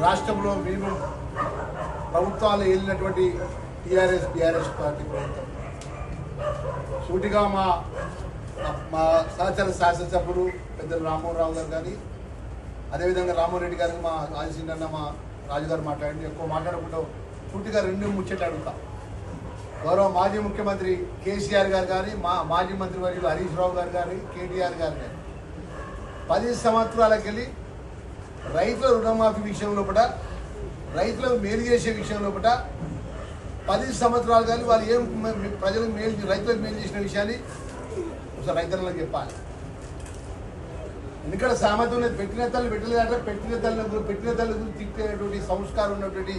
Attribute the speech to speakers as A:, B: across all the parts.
A: రాష్ట్రంలో మేము ప్రభుత్వాలు వెళ్ళినటువంటి టీఆర్ఎస్ పార్టీ ప్రభుత్వం సూటిగా మా సహచర శాసనసభ్యులు పెద్దలు రామ్మోహన్ రావు గారు కానీ అదేవిధంగా రామ్మోహన్ రెడ్డి గారికి మా ఆదిశీన్న మా రాజుగారు మాట్లాడండి ఎక్కువ మాట్లాడకుండా సూటిగా రెండు ముచ్చట్లు అడుగుతా. గౌరవ మాజీ ముఖ్యమంత్రి కేసీఆర్ గారు కానీ మాజీ మంత్రి వర్యులు హరీష్ రావు గారు కానీ కేటీఆర్ గారు కానీ 10 సంవత్సరాలకు వెళ్ళి రైతుల రుణమాఫీ విషయంలో కూడా రైతులకు మేలు చేసే విషయంలో కూడా 10 సంవత్సరాలు కానీ వాళ్ళు ఏం ప్రజలకు మేలు రైతులకు మేలు చేసిన విషయాన్ని ఒకసారి రైతులకు చెప్పాలి. ఎందుకంటే సామెత ఉన్నది పెట్టిన తల్లి పెట్టలేదంటే పెట్టిన తల్లి గురించి తిట్టేటువంటి సంస్కారం ఉన్నటువంటి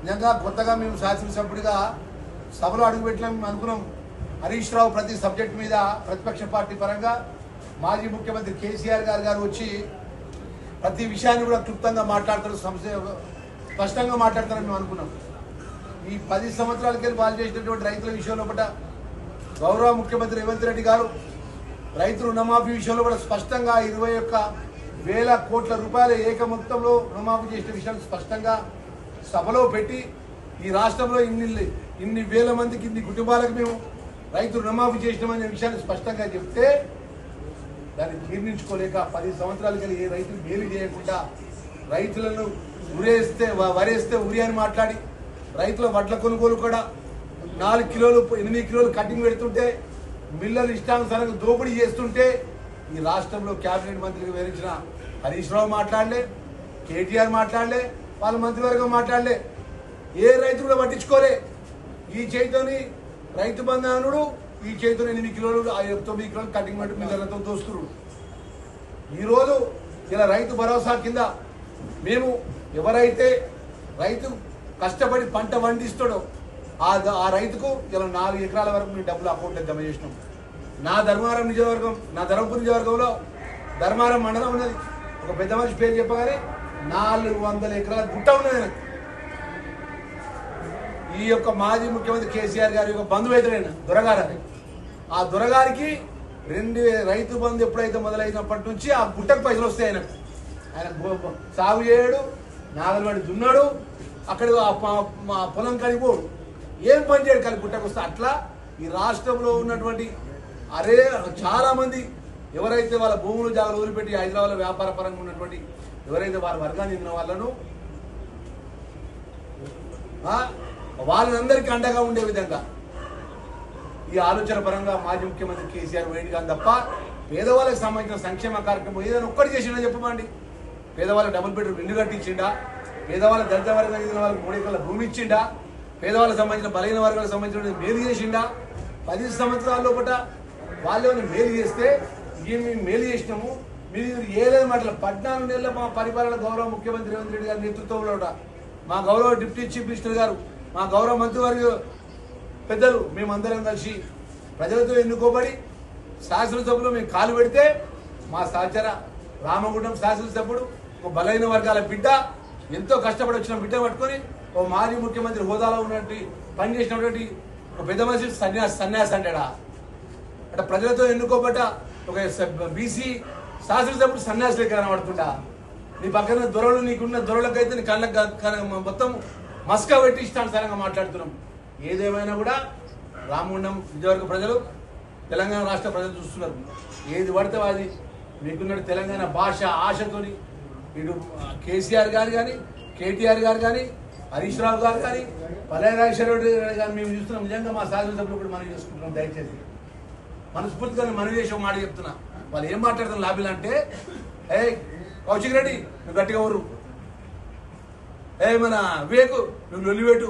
A: నిజంగా కొత్తగా మేము శాసనసభ్యుడిగా సభలో అడుగుపెట్టినాం అనుకున్నాం. హరీష్ రావు ప్రతి సబ్జెక్ట్ మీద ప్రతిపక్ష పార్టీ పరంగా మాజీ ముఖ్యమంత్రి కేసీఆర్ గారు వచ్చి ప్రతి విషయాన్ని కూడా క్లుప్తంగా మాట్లాడతారు, స్పష్టంగా మాట్లాడతారని మేము అనుకున్నాం. ఈ 10 సంవత్సరాలకి వాళ్ళు చేసినటువంటి రైతుల విషయంలో కూడా గౌరవ ముఖ్యమంత్రి రేవంత్ రెడ్డి గారు రైతు రుణమాఫీ విషయంలో కూడా స్పష్టంగా 21,000 కోట్ల రూపాయల ఏక మొత్తంలో రుణమాఫీ చేసిన విషయాన్ని స్పష్టంగా సభలో పెట్టి ఈ రాష్ట్రంలో ఇన్ని వేల మందికి ఇన్ని కుటుంబాలకు మేము రైతు రుణమాఫీ చేసినామనే విషయాన్ని స్పష్టంగా చెప్తే దాన్ని జీర్ణించుకోలేక 10 సంవత్సరాలకి ఏ రైతు మేలు చేయకుండా రైతులను వరేస్తే ఉరి అని మాట్లాడి రైతుల వడ్ల కొనుగోలు కూడా 4 కిలోలు 8 కిలోలు కటింగ్ పెడుతుంటే మిల్లలు ఇష్టానుసారంగా దోపిడీ చేస్తుంటే ఈ రాష్ట్రంలో కేబినెట్ మంత్రికి వివరించిన హరీష్ రావు మాట్లాడలే, కేటీఆర్ మాట్లాడలే, వాళ్ళ మంత్రివర్గం మాట్లాడలే. ఏ రైతు కూడా పట్టించుకోలే. ఈ చేతితోని రైతు బంధానుడు ఈ చేతితో 8 కిలోలు 9 కిలోలు కటింగ్ పెట్టి మిల్లర్లతో దోస్తుడు. ఈరోజు ఇలా రైతు భరోసా కింద మేము ఎవరైతే రైతు కష్టపడి పంట పండిస్తాడో ఆ రైతుకు ఇలా 4 ఎకరాల వరకు మేము డబ్బులు అకౌంట్లో జమ చేసినాం. నా ధర్మవరం నియోజకవర్గం, నా ధర్మపురి నియోజకవర్గంలో ధర్మవరం మండలం ఉన్నది. ఒక పెద్ద మనిషి పేరు చెప్పగానే 400 ఎకరాల గుట్ట ఉన్నది నాకు. ఈ యొక్క మాజీ ముఖ్యమంత్రి కేసీఆర్ గారి యొక్క బంధువు అయితేనైనా దొరగారని ఆ దొరగారికి 2000 రైతు బంధు ఎప్పుడైతే మొదలైనప్పటి నుంచి ఆ గుట్టకు పైసలు వస్తాయి ఆయనకు. ఆయన సాగు చేయడు, నాగలు పడి దున్నాడు, అక్కడ పొలం కడిపోడు, ఏం పని చేయడు, కానీ గుట్టకు వస్తే. అట్లా ఈ రాష్ట్రంలో ఉన్నటువంటి చాలా మంది ఎవరైతే వాళ్ళ భూములు జాగ్రత్త వదిలిపెట్టి హైదరాబాద్లో వ్యాపార పరంగా ఉన్నటువంటి ఎవరైతే వారి వర్గాన్ని చెందిన వాళ్ళను వాళ్ళందరికీ అండగా ఉండే విధంగా ఈ ఆలోచన పరంగా మాజీ ముఖ్యమంత్రి కేసీఆర్ వేయండి కానీ తప్ప పేదవాళ్ళకి సంబంధించిన సంక్షేమ కార్యక్రమం ఏదైనా ఒక్కటి చేసిండా చెప్పమండి. పేదవాళ్ళకి డబుల్ బెడ్రూమ్ ఇల్లు కట్టించిండా, పేదవాళ్ళ దళిత వర్గం చెందిన వాళ్ళకి 3 ఎకరాల భూమి ఇచ్చిండా, పేదవాళ్ళకి సంబంధించిన బలహీన వర్గాలకు సంబంధించిన మేలు చేసిండా. 10 సంవత్సరాల లోపల వాళ్ళు మేలు చేస్తే మేము మేలు చేసినాము. మీరు ఏదైనా మాటలు 14 నెలల మా పరిపాలన గౌరవ ముఖ్యమంత్రి రేవంత్ రెడ్డి గారి నేతృత్వంలో మా గౌరవ డిప్యూటీ చీఫ్ మినిస్టర్ గారు, మా గౌరవ మంత్రివర్గ పెద్దలు మేమందరం కలిసి ప్రజలతో ఎన్నుకోబడి శాసనసభలో మేము కాలు పెడితే మా సహచర రామగుండం శాసనసభ్యుడు ఒక బలహీన వర్గాల బిడ్డ, ఎంతో కష్టపడి వచ్చిన బిడ్డ పట్టుకొని ఓ మాజీ ముఖ్యమంత్రి హోదాలో ఉన్నటువంటి పనిచేసినటువంటి ఒక పెద్ద మనిషి సన్యాసి అంటాడా? అంటే ప్రజలతో ఎన్నుకోబడ్డ ఒక బీసీ శాసనసభ్యుడు సన్యాసి లెక్క కనబడుతుండా? నీ పక్కన దొరలు, నీకున్న దొరలకైతే నీ కళ్ళకు మొత్తం మస్కా పెట్టి ఇష్టానుసారంగా మాట్లాడుతున్నాం. ఏదేమైనా కూడా రామగుండం నియోజకవర్గ ప్రజలు, తెలంగాణ రాష్ట్ర ప్రజలు చూస్తున్నారు. ఏది పడితే అది మీకున్న తెలంగాణ భాష ఆశతోని ఇటు కేసీఆర్ గారు కానీ, కేటీఆర్ గారు కానీ, హరీష్ రావు గారు కానీ, పల్లె రాజేశ్వరరెడ్డి గారు మేము చూస్తున్నాం. నిజంగా మా శాసనసభ్యులు కూడా మనం చేసుకుంటున్నాం. దయచేసి మనస్ఫూర్తిగా మనం చేసే మాట చెప్తున్నా. వాళ్ళు ఏం మాట్లాడుతున్నారు లాబీలు అంటే, కౌశిక్ రెడ్డి నువ్వు గట్టిగా ఊరు, మన వివేకు నువ్వు లొల్లివేటు,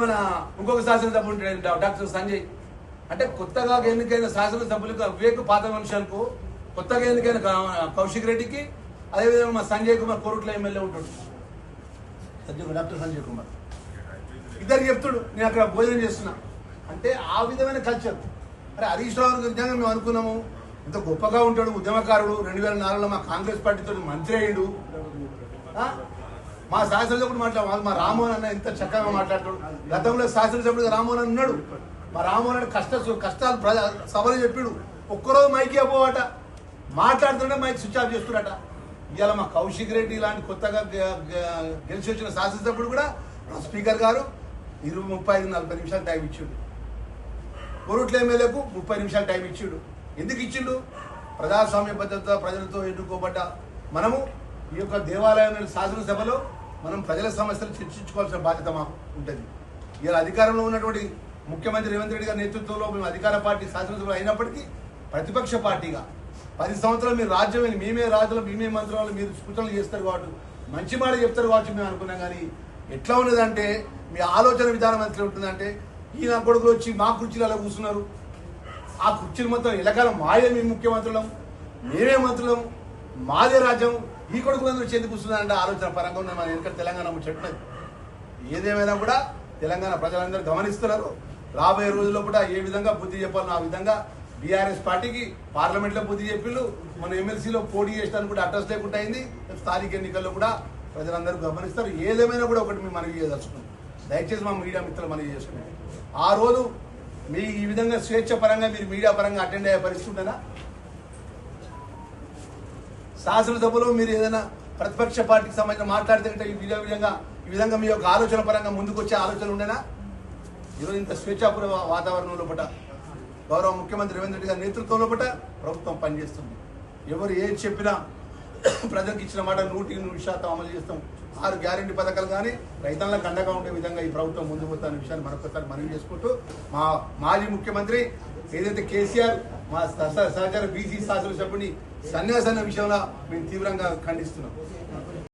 A: మన ఇంకొక శాసనసభ్యులు ఉంటాడు డాక్టర్ సంజయ్. అంటే కొత్తగా ఎన్నికైన శాసనసభ్యులకు వివేక్ పాత మనుషులకు, కొత్తగా ఎన్నికైన కౌశిక్ రెడ్డికి, అదేవిధంగా మా సంజయ్ కుమార్ కోరుట్ల ఎమ్మెల్యే ఉంటాడు డాక్టర్ సంజయ్ కుమార్, ఇద్దరు చెప్తాడు నేను అక్కడ భోజనం చేస్తున్నా. అంటే ఆ విధమైన కల్చర్. అరే హరీష్ రావు నిజంగా మేము అనుకున్నాము ఇంత గొప్పగా ఉంటాడు, ఉద్యమకారుడు, 2004లో మా కాంగ్రెస్ పార్టీతో మంత్రి అయ్యాడు. మా శాసనసభ్యుడు మాట్లాడు, మా రామ్మోహన్ అన్న ఎంత చక్కగా మాట్లాడతాడు. గతంలో శాసనసభ్యుడిగా రామ్మోహన్ అన్న ఉన్నాడు. మా రామ్మోహన్ అన్న కష్టాలు సభలు చెప్పాడు. ఒక్కరోజు మైకి అపోవట, మాట్లాడుతుంటే మైక్ స్విచ్ ఆఫ్ చేస్తున్నట. ఇవాళ మా కౌశిక్ రెడ్డి లాంటి కొత్తగా గెలిచి వచ్చిన శాసనసభ్యుడు కూడా స్పీకర్ గారు 35-40 నిమిషాలు టైం ఇచ్చిండు. కోరుట్ల ఎమ్మెల్యేకు 30 నిమిషాలు టైం ఇచ్చిండు. ఎందుకు ఇచ్చిండు? ప్రజాస్వామ్య పద్ధతితో ప్రజలతో ఎన్నుకోబడ్డ మనము ఈ యొక్క దేవాలయం శాసనసభలో మనం ప్రజల సమస్యలు చర్చించుకోవాల్సిన బాధ్యత మాకు ఉంటుంది. ఇలా అధికారంలో ఉన్నటువంటి ముఖ్యమంత్రి రేవంత్ రెడ్డి గారి నేతృత్వంలో మేము అధికార పార్టీ శాసనసభలో అయినప్పటికీ ప్రతిపక్ష పార్టీగా 10 సంవత్సరాలు మీరు రాజ్యం మేమే రాజులు మేమే మంత్రాలు మీరు సూచనలు చేస్తారు కాబట్టి మంచి మాట చెప్తారు కావచ్చు మేము అనుకున్నాం. కానీ ఎట్లా ఉన్నదంటే మీ ఆలోచన విధానం ఎట్లా ఉంటుందంటే ఈయన కొడుకులు వచ్చి మా కుర్చీలు అలా కూర్చున్నారు. ఆ కుర్చీలు మొత్తం ఎలకాలం మాదే, మేము ముఖ్యమంత్రులం, మేమే మంత్రులం, మాదే రాజ్యం, ఈ కొడుకులందరూ వచ్చి ఎందుకు కూర్చున్నారంటే ఆలోచన పరంగా ఉన్న మన వెనుక తెలంగాణ చెట్టినది. ఏదేమైనా కూడా తెలంగాణ ప్రజలందరూ గమనిస్తున్నారు. రాబోయే రోజుల్లో కూడా ఏ విధంగా బుద్ధి చెప్పాలో ఆ విధంగా బీఆర్ఎస్ పార్టీకి పార్లమెంట్లో బుద్ధి చెప్పిళ్ళు. మన ఎమ్మెల్సీలో పోటీ చేసడానికి కూడా అడ్రస్ లేకుండా అయింది. స్థానిక ఎన్నికల్లో కూడా ప్రజలందరూ గమనిస్తారు. ఏదేమైనా కూడా ఒకటి మేము మనవి చేయదలుచుకున్నాం. దయచేసి మా మీడియా మిత్రులు మనవి చేసుకున్నాం. ఆ రోజు మీ ఈ విధంగా స్వేచ్ఛ పరంగా మీరు మీడియా పరంగా అటెండ్ అయ్యే పరిస్థితి ఉండేనా? శాసనసభలో మీరు ఏదైనా ప్రతిపక్ష పార్టీకి సంబంధించిన మాట్లాడితే ఈ విధంగా మీ యొక్క ఆలోచన పరంగా ముందుకు వచ్చే ఆలోచన ఉండేనా? ఈరోజు ఇంత స్వేచ్ఛాపూర్వ వాతావరణంలో పట గౌరవ ముఖ్యమంత్రి రేవంత్ రెడ్డి గారి నేతృత్వంలో పట ప్రభుత్వం పనిచేస్తుంది. ఎవరు ఏది చెప్పినా ప్రజలకు ఇచ్చిన మాట 100% అమలు చేస్తాం. 6 గ్యారెంటీ పథకాలు కానీ రైతాంగాలకు అండగా ఉండే విధంగా ఈ ప్రభుత్వం ముందుకు పోతున్న విషయాన్ని మరొకసారి మనవి చేసుకుంటూ మా మాజీ ముఖ్యమంత్రి ఏదైతే కేసీఆర్ మా సహచర బీసీ శాసనసభ్యుని సన్యాసన్న విషయంలో మేము తీవ్రంగా ఖండిస్తున్నాం.